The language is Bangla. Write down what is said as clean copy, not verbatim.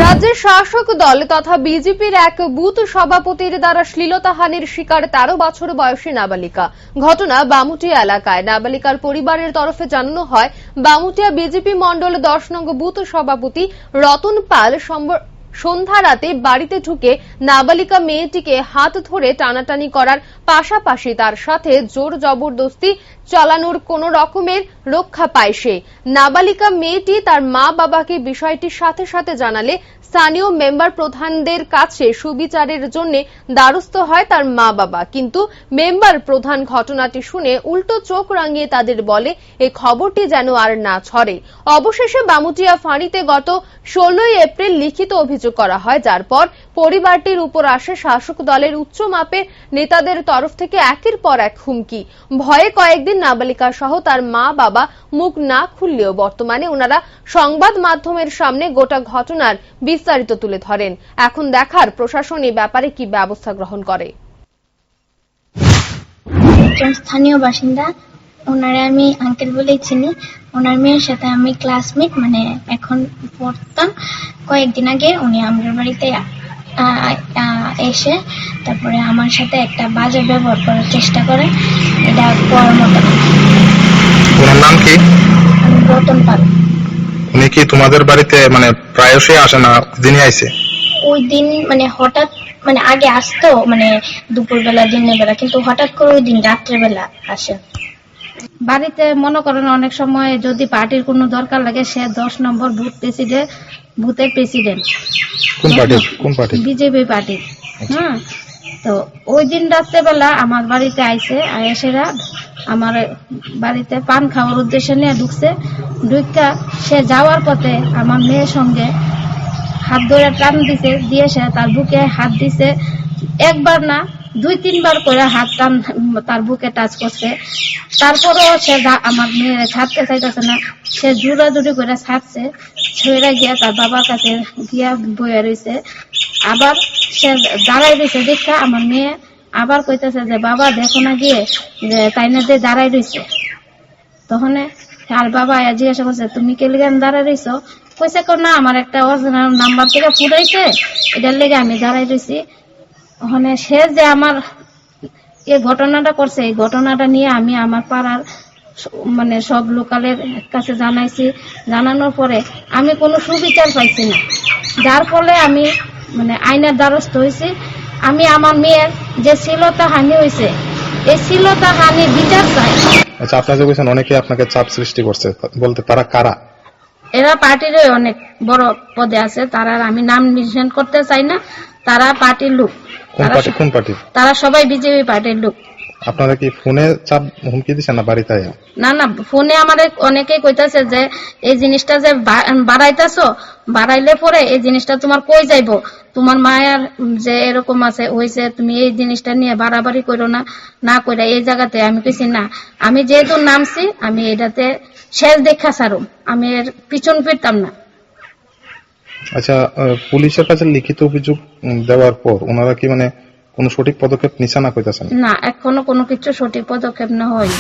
রাজ্যের শাসক দল তথা বিজেপির এক বুথ সভাপতির দ্বারা শ্লীলতাহানির শিকার ১৩ বছর বয়সী নাবালিকা। ঘটনা বামুটিয়া এলাকায়। নাবালিকার পরিবারের তরফে জানানো হয়, বামুটিয়া বিজেপি মণ্ডল ১০ নং বুথ সভাপতি রতন পাল সন্ধ্যা রাতে বাড়িতে ঢুকে নাবালিকা মেয়েটিকে হাত ধরে টানাটানি করার পাশাপাশি তার সাথে জোর জবরদস্তি চালানোর কোন রকমের রক্ষা পায় সে। নাবালিকা মেয়েটি তার মা বাবাকে বিষয়টির সাথে সাথে জানালে স্থানীয় মেম্বার প্রধানদের কাছে সুবিচারের জন্য দ্বারস্থ হয় তার মা বাবা। কিন্তু মেম্বার প্রধান ঘটনাটি শুনে উল্টো চোখ রাঙিয়ে তাদের বলে এই খবরটি যেন আর না ছড়ে। অবশেষে বামুটিয়া ফাঁড়িতে গত ১৬ এপ্রিল লিখিত অভিযোগ করা হয়, যার পর পরিবারটির উপর আসে শাসক দলের উচ্চ মাপের নেতাদের তরফ থেকে একের পর এক হুমকি। ভয়ে কয়েকদিন নাবালিকা সহ তার মা বাবা মুখ না খুললেও বর্তমানে ওনারা সংবাদ মাধ্যমের সামনে গোটা ঘটনার বিস্তারিত তুলে ধরেন। এখন দেখার প্রশাসন এই ব্যাপারে কি ব্যবস্থা গ্রহণ করে। স্থানীয় বাসিন্দা, ওনারে আমি আঙ্কেল বলেই চিনি। ওনার মেয়ের সাথে আমি ক্লাসমেট, মানে এখন পড়তাম। কয়েকদিন আগে উনি আমার বাড়িতে এসে তারপরে আমার সাথে একটা বাজে ব্যবহার করার চেষ্টা করে। এটা পড়ার মতো না। ওনার নাম কি? রতন পাল। উনি কি তোমাদের বাড়িতে মানে প্রায়শই আসে না? দিনই আইছে? ওই দিন মানে হঠাৎ, মানে আগে আসতো মানে দুপুরবেলা দিনের বেলা, কিন্তু হঠাৎ করে ওই দিন রাত্রেবেলা আসে। বাড়িতে মনে করেন অনেক সময় যদি পার্টির কোনো দরকার লাগে, সে ১০ নম্বর বুথের প্রেসিডেন্ট। কোন পার্টি? বিজেপি পার্টির। হ্যাঁ, তো ওই দিন রাত্রেবেলা আমার বাড়িতে আইসে, আয়েসেরা আমার বাড়িতে পান খাওয়ার উদ্দেশ্যে নিয়ে ঢুকছে। ঢুকা সে যাওয়ার পথে আমার মেয়ের সঙ্গে হাত ধরে টান দিছে, দিয়ে সে তার বুকে হাত দিছে। একবার না ২-৩ বার করে হাত টান তার বুকে টাচ করছে। তারপরেও সে আমার মেয়ে ছাড়তে চাইতেছে না। সে জোরাজুরি করে ছাড়ছে, ছেড়ে গিয়া তার বাবার কাছে গিয়া বয়ে রয়েছে। আবার সে দাঁড়াই রয়েছে দেখা আমার মেয়ে আবার কইতেছে যে বাবা দেখো না গিয়ে যে তাইনা দিয়ে দাঁড়াই রয়েছে। তখন আর বাবা জিজ্ঞাসা করছে তুমি কে লিগে দাঁড়াই রয়েছো? কইছে না আমার একটা অরিজিনাল নাম্বার থেকে ফুটাইছে, এটার লেগে আমি দাঁড়াই রয়েছি। ওখানে সে যে আমার এই ঘটনাটা করছে, এই ঘটনাটা নিয়ে আমি আমার পাড়ার মানে সব লোকালের কাছে জানাইছি। জানানোর পরে আমি কোনো সুবিচার পাইছি না, যার ফলে আমি মানে আইনের দ্বারস্থ হয়েছি। আমি আমার মেয়ের যে শ্লীলতাহানি হয়েছে, এই শ্লীলতাহানি বিচার চাই। আচ্ছা, আপনারা যে বলছেন অনেকে আপনাকে চাপ সৃষ্টি করছে, বলতে তারা কারা? এরা পার্টির অনেক বড় পদে আছে, তারা আমি নাম মেনশন করতে চাই না। তারা পার্টির লোক। কোন পার্টি? তারা সবাই বিজেপি পার্টির লোক। আপনারা কি ফোনে চাপ হুমকি দিচ্ছেন না বাড়িতে? না, ফোনে আমাদের অনেকেই কইতাছে যে এই জিনিসটা যে বাড়াইতেছো, বাড়াইলে পরে এই জিনিসটা তোমার কই যাইবো, তোমার মায়ের যে এরকম আছে হয়েছে, তুমি এই জিনিসটা নিয়ে বাড়াবাড়ি করো না, না কইরা এই জায়গাতে। আমি কইছি না, আমি যেহেতু নামছি আমি এটাতে শেষ দেখা ছাড়ুম, আমি এর পিছন ফিরতাম না। আচ্ছা, পুলিশের কাছে লিখিত অভিযোগ দেওয়ার পর ওনারা কি মানে কোন সঠিক পদক্ষেপ নিছে না কইতাছেন? না, এখনো কোনো কিছু সঠিক পদক্ষেপ না হয়নি।